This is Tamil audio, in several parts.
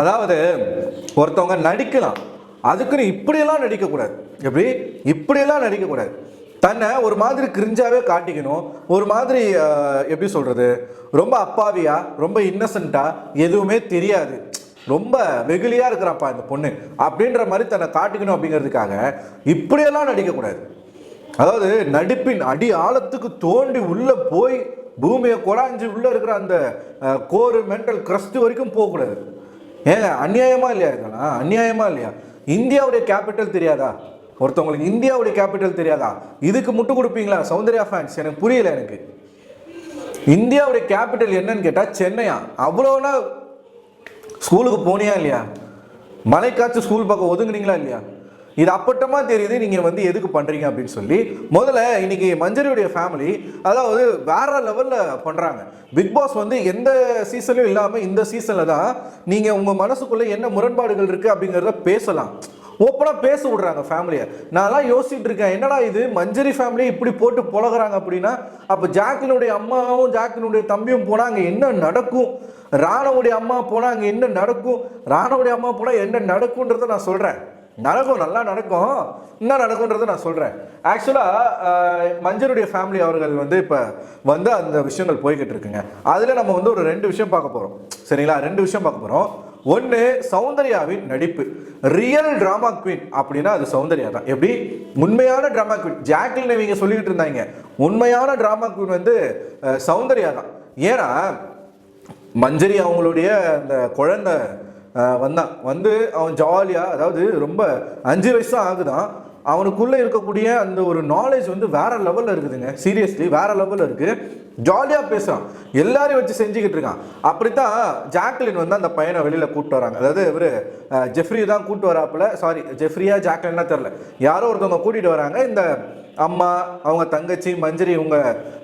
அதாவது ஒருத்தவங்க நடிக்கலாம், அதுக்குன்னு இப்படியெல்லாம் நடிக்கக்கூடாது. எப்படி இப்படியெல்லாம் நடிக்கக்கூடாது. தன்னை ஒரு மாதிரி கிரிஞ்சாவே காட்டிக்கணும். ஒரு மாதிரி எப்படி சொல்றது, ரொம்ப அப்பாவியா, ரொம்ப இன்னசென்ட்டா, எதுவுமே தெரியாது, ரொம்ப வெகுளியா இருக்கிறாப்பா இந்த பொண்ணு அப்படின்ற மாதிரி தன்னை காட்டிக்கணும் அப்படிங்கிறதுக்காக இப்படியெல்லாம் நடிக்கக்கூடாது. அதாவது நடிப்பின் அடி ஆழத்துக்கு தோண்டி உள்ள போய் பூமியை கொடாஞ்சி உள்ள இருக்கிற அந்த கோர் மென்டல் கிரஸ்ட் வரைக்கும் போகக்கூடாது. ஏங்க அநியாயமா இல்லையா? இதெல்லாம் அநியாயமா இல்லையா? இந்தியாவுடைய கேபிட்டல் தெரியாதா? ஒருத்தவங்களுக்கு இந்தியாவுடைய கேபிட்டல் தெரியாதா? இதுக்கு முட்டு கொடுப்பீங்களா சௌந்தர்யா ஃபேன்ஸ்? எனக்கு புரியல. எனக்கு இந்தியாவுடைய கேபிட்டல் என்னன்னு கேட்டா சென்னையா? அவ்வளோனா ஸ்கூலுக்கு போனியா இல்லையா? மலைக்காச்சு ஸ்கூல் பக்கம் ஒதுங்குனீங்களா இல்லையா? இது அப்பட்டமா தெரியுது நீங்க வந்து எதுக்கு பண்றீங்க அப்படின்னு சொல்லி. முதல்ல இன்னைக்கு மஞ்சரியுடைய ஃபேமிலி அதாவது வேற லெவல்ல பண்றாங்க. பிக் பாஸ் வந்து எந்த சீசன்லயும் இல்லாம இந்த சீசன்ல தான் நீங்க உங்க மனசுக்குள்ள என்ன முரண்பாடுகள் இருக்கு அப்படிங்கிறத பேசலாம், ஓப்பனா பேச விடுறாங்க ஃபேமிலியை. நான்லாம் யோசிச்சுட்டு இருக்கேன், என்னடா இது மஞ்சரி ஃபேமிலி இப்படி போட்டு புலகிறாங்க அப்படின்னா, அப்போ ஜாக்லினுடைய அம்மாவும் ஜாக்லினுடைய தம்பியும் போனால் அங்கே என்ன நடக்கும், ராணவுடைய அம்மா போனால் அங்கே என்ன நடக்கும், ராணவுடைய அம்மா போனால் என்ன நடக்கும்ன்றதை நான் சொல்கிறேன். நடக்கும், நல்லா நடக்கும். என்ன நடக்கும்ன்றதை நான் சொல்கிறேன். ஆக்சுவலாக மஞ்சருடைய ஃபேமிலி அவர்கள் வந்து இப்போ வந்து அந்த விஷயங்கள் போய்கிட்டு இருக்குங்க. அதில் நம்ம வந்து ஒரு 2 விஷயம் பார்க்க போகிறோம். சரிங்களா? 2 விஷயம் பார்க்க போகிறோம். ஒன்று, சௌந்தர்யாவின் நடிப்பு. ரியல் டிராமா குவீன் அப்படின்னா அது சௌந்தர்யா தான். எப்படி உண்மையான டிராமா குவீன். ஜாக்லின் இவங்க சொல்லிக்கிட்டு இருந்தாங்க, உண்மையான டிராமா குவீன் வந்து சௌந்தர்யா தான். ஏன்னா மஞ்சரி அவங்களுடைய அந்த குழந்தை வந்தான், வந்து அவன் ஜாலியாக, அதாவது ரொம்ப 5 வயசு தான் ஆகுதான், அவனுக்குள்ளே இருக்கக்கூடிய அந்த ஒரு நாலேஜ் வந்து வேற லெவலில் இருக்குதுங்க. சீரியஸ்லி வேற லெவலில் இருக்குது. ஜாலியாக பேசுகிறான், எல்லாரையும் வச்சு செஞ்சுக்கிட்டு இருக்கான். அப்படித்தான் ஜாக்லின் வந்து அந்த பையனை வெளியில் கூப்பிட்டு வராங்க. அதாவது இவர் ஜெஃப்ரி தான் கூப்பிட்டு வராப்புல, சாரி ஜெஃப்ரியா ஜாக்லின்னா தெரில, யாரோ ஒருத்தவங்க கூட்டிகிட்டு வராங்க. இந்த அம்மா, அவங்க தங்கச்சி மஞ்சரி, இவங்க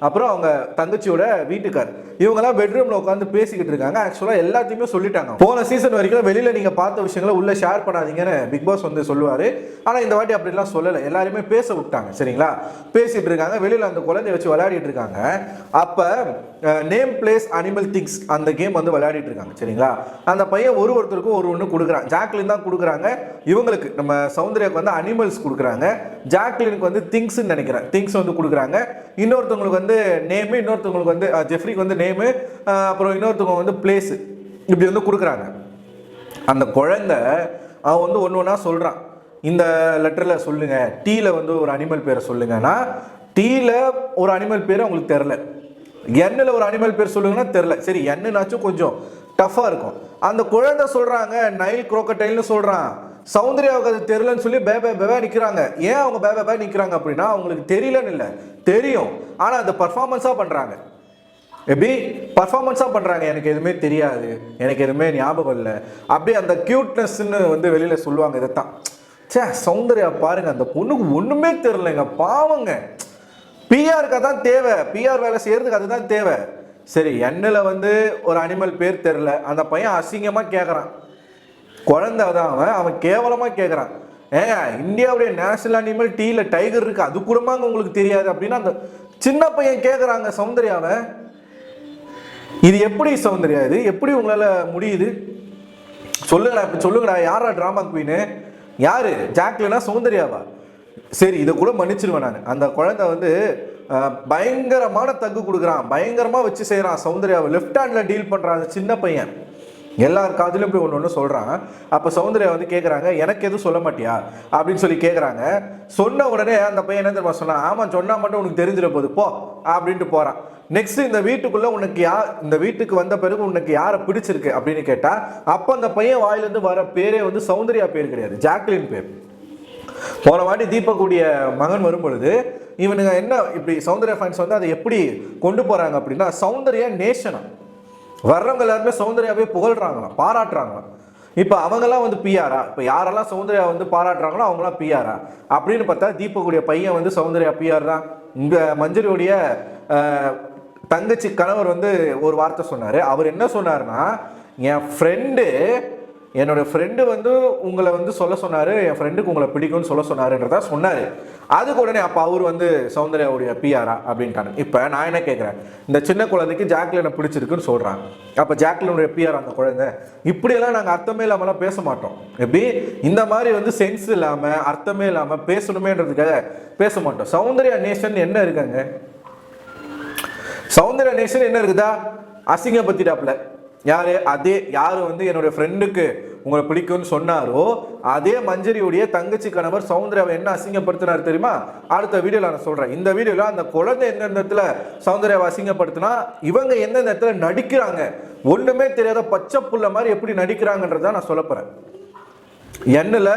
அப்புறம் அவங்க தங்கச்சியோட வீட்டுக்கார், இவங்கெல்லாம் பெட்ரூமில் உட்காந்து பேசிக்கிட்டு இருக்காங்க. ஆக்சுவலாக எல்லாத்தையுமே சொல்லிட்டாங்க. போன சீசன் வரைக்கும் வெளியில் நீங்கள் பார்த்த விஷயங்களை உள்ளே ஷேர் பண்ணாதீங்கன்னு பிக் பாஸ் வந்து சொல்லுவார். ஆனால் இந்த வாட்டி அப்படிலாம் சொல்லலை, எல்லாருமே பேச விட்டாங்க. சரிங்களா? பேசிகிட்டு இருக்காங்க, வெளியில் அந்த குழந்தைய வச்சு விளையாடிட்டு இருக்காங்க. அப்போ நேம் பிளேஸ் அனிமல் திங்ஸ் அந்த கேம் வந்து விளையாடிட்டு இருக்காங்க. சரிங்களா? அந்த பையன் ஒருத்தருக்கும் ஒன்று கொடுக்குறான். ஜாக்லின் தான் கொடுக்குறாங்க இவங்களுக்கு, நம்ம சௌந்தர்யாவுக்கு வந்து அனிமல்ஸ் கொடுக்குறாங்க, ஜாக்லினுக்கு வந்து திங்ஸ் நினைக்கிறேன், திங்ஸ் வந்து கொடுக்குறாங்க. இன்னொருத்தவங்களுக்கு வந்து நேமு, இன்னொருத்தவங்களுக்கு வந்து ஜெஃப்ரிக்கு வந்து நேமு, அப்புறம் இன்னொருத்தவங்க வந்து பிளேஸு, இப்படி வந்து கொடுக்குறாங்க. அந்த குழந்தை அவன் வந்து ஒன்று ஒன்றா சொல்கிறான். இந்த லெட்டரில் சொல்லுங்க, டீயில் வந்து ஒரு அனிமல் பேரை சொல்லுங்கன்னா, டீயில் ஒரு அனிமல் பேர் அவங்களுக்கு தெரில, எண்ணில் ஒரு அனிமல் பேர் சொல்லுங்கன்னா தெரில. சரி, எண்ணுனாச்சும் கொஞ்சம் டஃப்பாக இருக்கும். அந்த குழந்தை சொல்கிறாங்க நைல் குரோக்கடைல்னு சொல்கிறான். சௌந்தர்யாவுக்கு அது தெரியலன்னு சொல்லி பேபே நிற்கிறாங்க. ஏன் அவங்க பேபே நிற்கிறாங்க அப்படின்னா, அவங்களுக்கு தெரியலன்னு இல்லை, தெரியும், ஆனால் அதை பர்ஃபார்மன்ஸாக பண்ணுறாங்க. எப்படி பர்ஃபார்மன்ஸாக பண்ணுறாங்க, எனக்கு எதுவுமே தெரியாது, எனக்கு எதுவுமே ஞாபகம் இல்லை, அப்படியே அந்த க்யூட்னஸ்ன்னு வந்து வெளியில் சொல்லுவாங்க. இதைத்தான் சே சௌந்தர்யா பாருங்க, அந்த பொண்ணுக்கு ஒன்றுமே தெரிலங்க, பாவங்க. பிஆருக்கு அதான் தேவை, பிஆர் வேலை செய்யறதுக்கு அதுதான் தேவை. சரி, எண்ணில் வந்து ஒரு அனிமல் பேர் தெரில, அந்த பையன் அசிங்கமாக கேட்குறான். குழந்தை தான் அவன் கேவலமாக கேட்குறான். ஏங்க இந்தியாவுடைய நேஷனல் அனிமல் டீயில் டைகர் இருக்கு, அது கூடமாங்க உங்களுக்கு தெரியாது அப்படின்னா அந்த சின்ன பையன் கேட்குறாங்க சௌந்தர்யாவை. இது எப்படி சௌந்தர்யா, இது எப்படி உங்களால் முடியுது? சொல்லுங்கடா, இப்போ சொல்லுங்கடா, யாரா ட்ராமா குவீனு? யாரு, ஜாக்லினா சௌந்தர்யாவா? சரி, இதை கூட மன்னிச்சிருவேன் நான். அந்த குழந்தை வந்து பயங்கரமான தக்கு கொடுக்குறான், பயங்கரமாக வச்சு செய்கிறான் சௌந்தர்யாவை, லெஃப்ட் ஹேண்டில் டீல் பண்ணுறான் அந்த சின்ன பையன். எல்லார் காதிலும் போய் ஒன்று சொல்கிறான். அப்போ சௌந்தர்யா வந்து கேட்குறாங்க, எனக்கு எதுவும் சொல்ல மாட்டியா அப்படின்னு சொல்லி கேட்குறாங்க. சொன்ன உடனே அந்த பையன் என்ன தெரியுமா சொன்னான், ஆமாம் சொன்னால் மட்டும் உனக்கு தெரிஞ்சிட போகுது போ அப்படின்ட்டு போகிறான். நெக்ஸ்ட், இந்த வீட்டுக்குள்ளே உனக்கு இந்த வீட்டுக்கு வந்த பிறகு உனக்கு யாரை பிடிச்சிருக்கு அப்படின்னு கேட்டால், அப்போ அந்த பையன் வாயிலேருந்து வர பேரே வந்து சௌந்தர்யா பேர் கிடையாது, ஜாக்லின் பேர். போன வாட்டி தீபக்குடைய மகன் வரும்பொழுது இவனுங்க என்ன இப்படி சௌந்தர்யா ஃபேன்ஸ் வந்து அதை எப்படி கொண்டு போகிறாங்க அப்படின்னா, சௌந்தர்யா நேஷனா வர்றவங்க எல்லாருமே சௌந்தர்யாவே புகழ்றாங்களாம், பாராட்டுறாங்களாம். இப்போ அவங்கெல்லாம் வந்து பிஆரா? இப்போ யாரெல்லாம் சௌந்தர்யா வந்து பாராட்டுறாங்களோ அவங்களாம் பிஆரா அப்படின்னு பார்த்தா, தீபக்குடைய பையன் வந்து சௌந்தர்யா பிஆர் தான். இந்த மஞ்சரியுடைய தங்கச்சி கணவர் வந்து ஒரு வார்த்தை சொன்னார். அவர் என்ன சொன்னார்னா, என் ஃப்ரெண்டு என்னோட ஃப்ரெண்டு வந்து உங்களை வந்து சொல்ல சொன்னார், என் ஃப்ரெண்டுக்கு உங்களை பிடிக்கும்னு சொல்ல சொன்னாருன்றதா சொன்னார். அதுக்கு உடனே அப்போ அவர் வந்து சௌந்தர்யாவுடைய பிஆரா அப்படின்ட்டாங்க. இப்போ நான் என்ன கேட்குறேன், இந்த சின்ன குழந்தைக்கு ஜாக்லினை பிடிச்சிருக்குன்னு சொல்கிறாங்க, அப்போ ஜாக்லினுடைய பிஆர் அந்த குழந்தை? இப்படியெல்லாம் நாங்கள் அர்த்தமே இல்லாமலாம் பேச மாட்டோம். எப்படி இந்த மாதிரி வந்து சென்ஸ் இல்லாமல் அர்த்தமே இல்லாமல் பேசணுமேன்றதுக்காக பேச மாட்டோம். சௌந்தர்யா நேஷன் என்ன இருக்காங்க, சௌந்தர்யா நேஷன் என்ன இருக்குதா, அசிங்கப்படுத்திட்டாப்புல யாரு, அதே யாரு வந்து என்னுடைய ஃப்ரெண்டுக்கு உங்களை பிடிக்கும்னு சொன்னாரோ அதே மஞ்சரியுடைய தங்கச்சி கணவர் சௌந்தர்யாவை என்ன அசிங்கப்படுத்தினார் தெரியுமா? அடுத்த வீடியோல நான் சொல்றேன். இந்த வீடியோல அந்த குழந்தை எந்தெந்த இடத்துல சௌந்தர்யாவை அசிங்கப்படுத்தினா, இவங்க எந்தெந்த இடத்துல நடிக்கிறாங்க, ஒண்ணுமே தெரியாத பச்சை புள்ள மாதிரி எப்படி நடிக்கிறாங்கன்றத நான் சொல்ல போறேன். எண்ணில்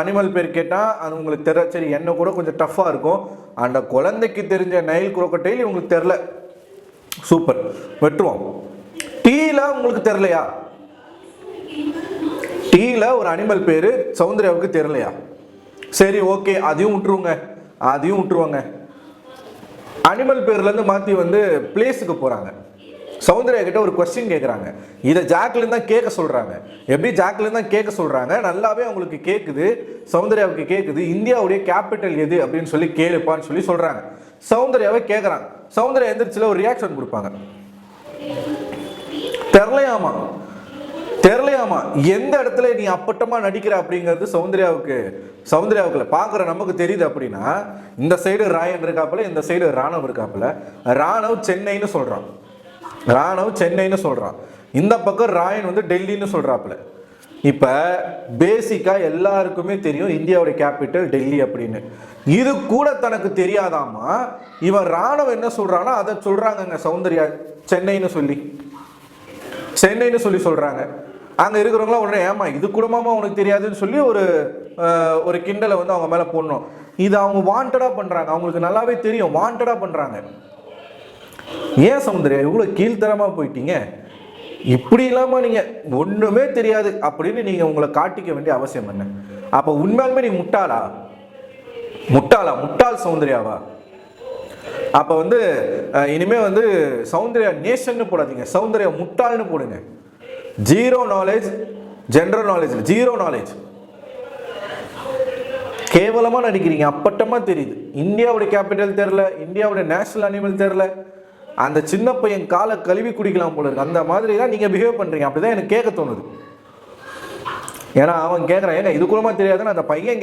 அனிமல் பேர் கேட்டால் அது உங்களுக்கு தெரியல, சரி எண்ணெய் கூட கொஞ்சம் டஃப்பாக இருக்கும். அந்த குழந்தைக்கு தெரிஞ்ச நைல் குரோக்கடைல் இவங்களுக்கு தெரில, சூப்பர், வெட்டுவோம். டீல உங்களுக்கு தெரியலையா, டீல ஒரு அனிமல் பேரு சௌந்தர்யாவுக்கு தெரியலையா? சரி ஓகே, அதையும் விட்டுருவோங்க, அதையும் விட்டுருவாங்க. அனிமல் பேர்ல இருந்து மாத்தி வந்து பிளேஸுக்கு போறாங்க. சௌந்தர்யா கிட்ட ஒரு கொஸ்டின் கேட்குறாங்க, இதை ஜாக்லின் தான் கேட்க சொல்றாங்க. எப்படி ஜாக்லின் தான் கேட்க சொல்றாங்க, நல்லாவே அவங்களுக்கு கேட்குது, சௌந்தர்யாவுக்கு கேட்குது. இந்தியாவுடைய கேபிட்டல் எது அப்படின்னு சொல்லி கேளுப்பான்னு சொல்லி சொல்றாங்க. சௌந்தர்யாவை கேட்குறாங்க. சௌந்தர்யா எந்திரிச்சில ஒரு ரியாக்ஷன் கொடுப்பாங்க, தெரியலையாமா, தெரியலையாமா. எந்த இடத்துல நீ அப்பட்டமா நடிக்கிற அப்படிங்கிறது சௌந்தர்யாவுக்கு பார்க்குற நமக்கு தெரியுது. அப்படின்னா இந்த சைடு ராயன் இருக்காப்புல, இந்த சைடு ராணவ் இருக்காப்புல. ராணவ் சென்னைன்னு சொல்றான், ராணவ் சென்னைன்னு சொல்றான், இந்த பக்கம் ராயன் வந்து டெல்லின்னு சொல்றாப்புல. இப்ப பேசிக்கா எல்லாருக்குமே தெரியும் இந்தியாவுடைய கேபிட்டல் டெல்லி அப்படின்னு. இது கூட தனக்கு தெரியாதாமா, இவன் ராணவ் என்ன சொல்றானா அதை சொல்றாங்க சௌந்தர்யா சென்னைன்னு சொல்லி சொல்றாங்க. அங்க இருக்கிறவங்களாம் உடனே ஏமா இது கூடமாமா உனக்கு தெரியாதுன்னு சொல்லி ஒரு கிண்டலை வந்து அவங்க மேல போடணும். இது அவங்க வாண்டடா பண்றாங்க, அவங்களுக்கு நல்லாவே தெரியும், வாண்டடா பண்றாங்க. ஏன் சௌந்தர்யா இவ்வளவு கீழ்த்தரமா போயிட்டீங்க, இப்படி இல்லாம நீங்க ஒண்ணுமே தெரியாது அப்படின்னு நீங்க உங்களை காட்டிக்க வேண்டிய அவசியம் என்ன? அப்ப உண்மையாலுமே நீ முட்டாள் சௌந்தர்யாவா? அப்ப வந்து இனிமே வந்து சௌந்தர்யா நேஷன் போடாதீங்க, சௌந்தர்யா முட்டாள்னு போடுங்க. Zero knowledge, general knowledge, zero knowledge. கேவலமா நடிக்கிறீங்க, அப்பட்டமா தெரியுது. இந்தியாவுடைய கேபிட்டல் தெரியல, இந்தியாவுடைய நேஷனல் அனிமல் தெரியல. அந்த சின்ன பையன் காலை கழுவி குடிக்கலாம் போல இருக்கு, அந்த மாதிரி தான் நீங்க பிஹேவ் பண்றீங்க. அப்படிதான் எனக்கு கேட்க தோணுது. ஏன்னா அவன் கேட்கறான், ஏங்க இது கூடமா தெரியாதுன்னு அந்த பையன்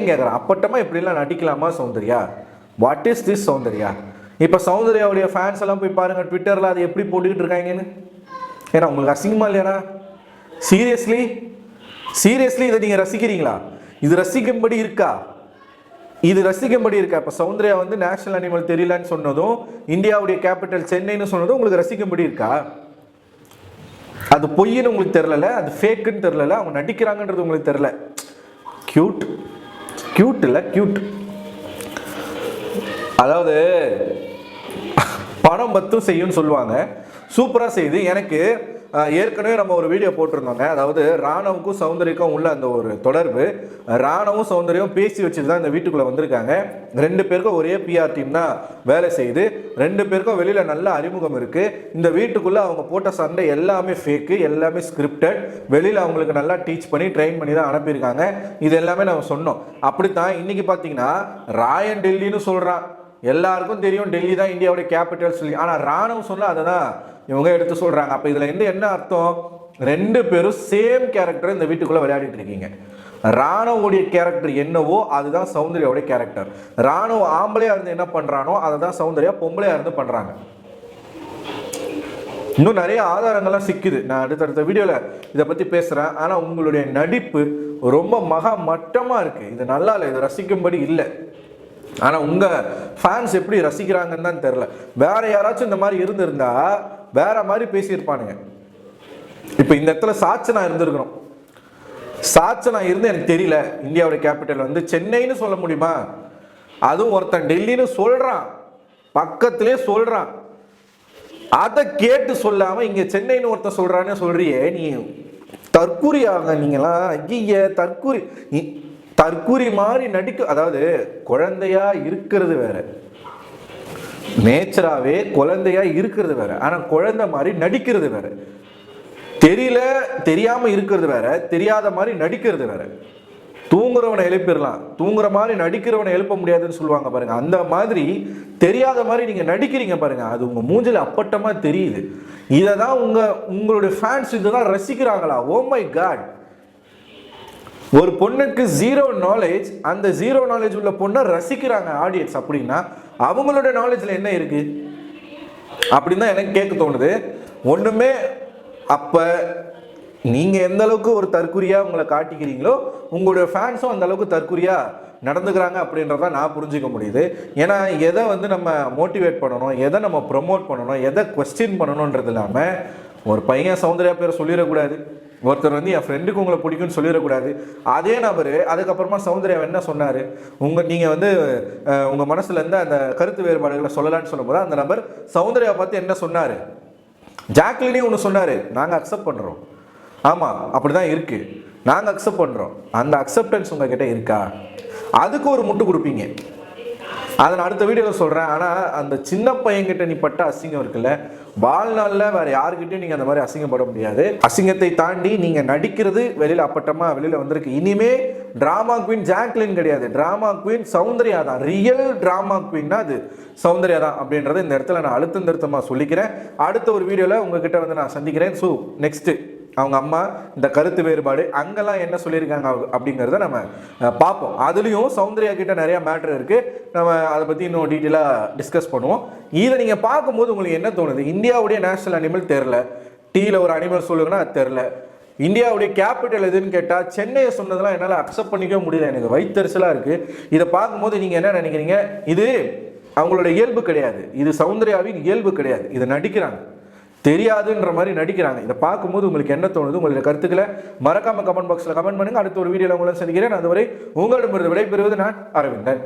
கேட்கறான், அப்பட்டமா இப்படிலாம் நடிக்கலாமா Soundarya? What is this Soundarya? இப்போ சௌந்தர்யாவுடைய ஃபேன்ஸ் எல்லாம் போய் பாருங்க ட்விட்டர்ல, அது எப்படி போட்டுக்கிட்டு இருக்காங்கன்னு. ஏன்னா உங்களுக்கு அசிங்கமா இல்லையா? சீரியஸ்லி இதை நீங்க ரசிக்கிறீங்களா? இது ரசிக்கும்படி இருக்கா? இப்போ சௌந்தர்யா வந்து நேஷனல் அனிமல் தெரியலன்னு சொன்னதும், இந்தியாவுடைய கேபிட்டல் சென்னைன்னு சொன்னதும் உங்களுக்கு ரசிக்கும்படி இருக்கா? அது பொய்ன்னு உங்களுக்கு தெரியல, அது ஃபேக்குன்னு தெரியல, அவங்க நடிக்கிறாங்கன்றது உங்களுக்கு தெரியல. கியூட். அதாவது பணம் பத்தும் செய்யும் சொல்லுவாங்க, சூப்பராக செய்யுது. எனக்கு ஏற்கனவே நம்ம ஒரு வீடியோ போட்டிருந்தோங்க, அதாவது ராணவுக்கும் சௌந்தர்யக்கும் உள்ள அந்த ஒரு தொடர்பு. ராணவும் சௌந்தர்யம் பேசி வச்சுட்டு தான் இந்த வீட்டுக்குள்ளே வந்திருக்காங்க. 2 பேருக்கும் ஒரே பிஆர் டீம் தான் வேலை செய்யுது. 2 பேருக்கும் வெளியில் நல்ல அறிமுகம் இருக்குது. இந்த வீட்டுக்குள்ளே அவங்க போட்ட சண்டை எல்லாமே ஃபேக்கு, எல்லாமே ஸ்கிரிப்டட். வெளியில் அவங்களுக்கு நல்லா டீச் பண்ணி ட்ரெயின் பண்ணி தான் அனுப்பியிருக்காங்க. இது எல்லாமே நம்ம சொன்னோம். அப்படித்தான் இன்னைக்கு பார்த்தீங்கன்னா ராயன் டெல்லின்னு சொல்கிறான். எல்லாருக்கும் தெரியும் டெல்லி தான் இந்தியாவுடைய கேபிட்டல் சொல்லி, ஆனால் ராணுவம் சொன்னால் அதை தான் இவங்க எடுத்து சொல்கிறாங்க. அப்போ இதில் என்ன அர்த்தம்? 2 பேரும் சேம் கேரக்டர் இந்த வீட்டுக்குள்ளே விளையாடிட்டு இருக்கீங்க. ராணுவோடைய கேரக்டர் என்னவோ அதுதான் சௌந்தர்யாவுடைய கேரக்டர். ராணுவ ஆம்பளையா இருந்து என்ன பண்ணுறானோ அதை தான் சௌந்தர்யா பொம்பளையா இருந்து பண்ணுறாங்க. இன்னும் நிறைய ஆதாரங்கள்லாம் சிக்குது, நான் அடுத்தடுத்த வீடியோவில் இதை பற்றி பேசுகிறேன். ஆனால் உங்களுடைய நடிப்பு ரொம்ப மட்டமாக இருக்குது, இது நல்லா இல்லை, இது ரசிக்கும்படி இல்லை. ஆனால் உங்கள் ஃபேன்ஸ் எப்படி ரசிக்கிறாங்கன்னு தான் தெரில. வேற யாராச்சும் இந்த மாதிரி இருந்திருந்தா வேற மாதிரி பேசியிருப்பானுங்க. இப்போ இந்த இடத்துல சாட்சனா இருந்திருக்கணும். சாட்சனா இருந்து எனக்கு தெரியல, இந்தியாவுடைய கேபிட்டல் வந்து சென்னைன்னு சொல்ல முடியுமா? அதுவும் ஒருத்தன் டெல்லின்னு சொல்கிறான், பக்கத்திலே சொல்கிறான். அதை கேட்டு சொல்லாமல் இங்கே சென்னைன்னு ஒருத்தன் சொல்கிறான்னு சொல்கிறியே, நீ தற்கூரியாக நீங்களாம். ஐய தற்கூரி மாதிரி நடிக்க, அதாவது குழந்தையா இருக்கிறது வேற, நேச்சராகவே குழந்தையா இருக்கிறது வேற, ஆனால் குழந்தை மாதிரி நடிக்கிறது வேற. தெரியல தெரியாம இருக்கிறது வேற, தெரியாத மாதிரி நடிக்கிறது வேற. தூங்குறவனை எழுப்பிடலாம், தூங்குற மாதிரி நடிக்கிறவனை எழுப்ப முடியாதுன்னு சொல்லுவாங்க பாருங்க. அந்த மாதிரி தெரியாத மாதிரி நீங்க நடிக்கிறீங்க பாருங்க, அது உங்க மூஞ்சில அப்பட்டமா தெரியுது. இதை தான் உங்களுடைய ஃபேன்ஸ் இதுதான் ரசிக்கிறாங்களா? Oh my God. ஒரு பொண்ணுக்கு ஜீரோ நாலேஜ், அந்த ஜீரோ நாலேஜ் உள்ள பொண்ணை ரசிக்கிறாங்க ஆடியன்ஸ். அப்படின்னா அவங்களோட நாலேஜ்ல என்ன இருக்கு அப்படின்னு தான் எனக்கு கேட்க தோணுது. ஒண்ணுமே. அப்ப நீங்க எந்த அளவுக்கு ஒரு தற்குறியா உங்களை காட்டிக்கிறீங்களோ உங்களுடைய ஃபேன்ஸும் அந்த அளவுக்கு தற்குறியா நடந்துக்கிறாங்க அப்படின்றத நான் புரிஞ்சுக்க முடியுது. ஏன்னா எதை நம்ம மோட்டிவேட் பண்ணணும், எதை நம்ம ப்ரமோட் பண்ணணும், எதை கொஸ்டின் பண்ணணுன்றது இல்லாமல் ஒரு பையன் சௌந்தர்யா பேரை சொல்லிடக்கூடாது, ஒருத்தர் என் ஃப்ரெண்டுக்கு உங்களை பிடிக்கும்னு சொல்லிடக்கூடாது. அதே நபர் அதுக்கப்புறமா சௌந்தர்யா என்ன சொன்னார், நீங்கள் உங்கள் மனசுல இருந்து அந்த கருத்து வேறுபாடுகளை சொல்லலான்னு சொல்லும்போது அந்த நபர் சௌந்தர்யா பார்த்து என்ன சொன்னார், ஜாக்லினே ஒன்று சொன்னார், நாங்கள் அக்செப்ட் பண்ணுறோம். ஆமாம், அப்படி தான் இருக்குது, நாங்கள் அக்செப்ட் பண்ணுறோம். அந்த அக்செப்டன்ஸ் உங்ககிட்ட இருக்கா? அதுக்கு ஒரு முட்டு கொடுப்பீங்க, அதை நான் அடுத்த வீடியோவில் சொல்கிறேன். ஆனால் அந்த சின்ன பையன்கிட்ட நீ பட்ட அசிங்கம் இருக்குல்ல, வாழ்நாளில் வேறு யாருக்கிட்டையும் நீங்கள் அந்த மாதிரி அசிங்கப்பட முடியாது. அசிங்கத்தை தாண்டி நீங்கள் நடிக்கிறது வெளியில் அப்பட்டமாக வெளியில் வந்திருக்கு. இனிமே ட்ராமா குவீன் ஜாக்லின் கிடையாது, ட்ராமா குவீன் சௌந்தர்யா தான். ரியல் ட்ராமா குவீன்னா அது சௌந்தர்யா தான் அப்படின்றத இந்த இடத்துல நான் அழுத்தம் திருத்தமாக சொல்லிக்கிறேன். அடுத்த ஒரு வீடியோவில் உங்ககிட்ட நான் சந்திக்கிறேன். ஸோ நெக்ஸ்ட்டு அவங்க அம்மா இந்த கருத்து வேறுபாடு அங்கெல்லாம் என்ன சொல்லியிருக்காங்க அப்படிங்கிறத நம்ம பார்ப்போம். அதுலேயும் சௌந்தர்யா கிட்ட நிறைய மேட்ரு இருக்குது, நம்ம அதை பற்றி இன்னும் டீட்டெயிலாக டிஸ்கஸ் பண்ணுவோம். இதை நீங்கள் பார்க்கும்போது உங்களுக்கு என்ன தோணுது? இந்தியாவுடைய நேஷனல் அனிமல் தெரில, டீயில் ஒரு அனிமல் சொல்லுங்கன்னா அது தெரில. இந்தியாவுடைய கேபிட்டல் எதுன்னு கேட்டால் சென்னையை சொன்னதெல்லாம் என்னால் அக்செப்ட் பண்ணிக்கவே முடியல, எனக்கு வயிற்றுச்சலாக இருக்குது. இதை பார்க்கும்போது நீங்கள் என்ன நினைக்கிறீங்க? இது அவங்களோட இயல்பு கிடையாது, இது சௌந்தர்யாவின் இயல்பு கிடையாது, இதை நடிக்கிறாங்க, தெரியாதுன்ற மாதிரி நடிக்கிறாங்க. இதை பார்க்கும்போது உங்களுக்கு என்ன தோணுது? உங்களுடைய கருத்துக்களை மறக்காம கமெண்ட் பாக்ஸில் கமெண்ட் பண்ணுங்க. அடுத்த ஒரு வீடியோவில் உங்களை சந்திக்கிறேன். அதுவரை உங்களிடமிருந்து விடைபெறுவது நான் அரவிந்தன்.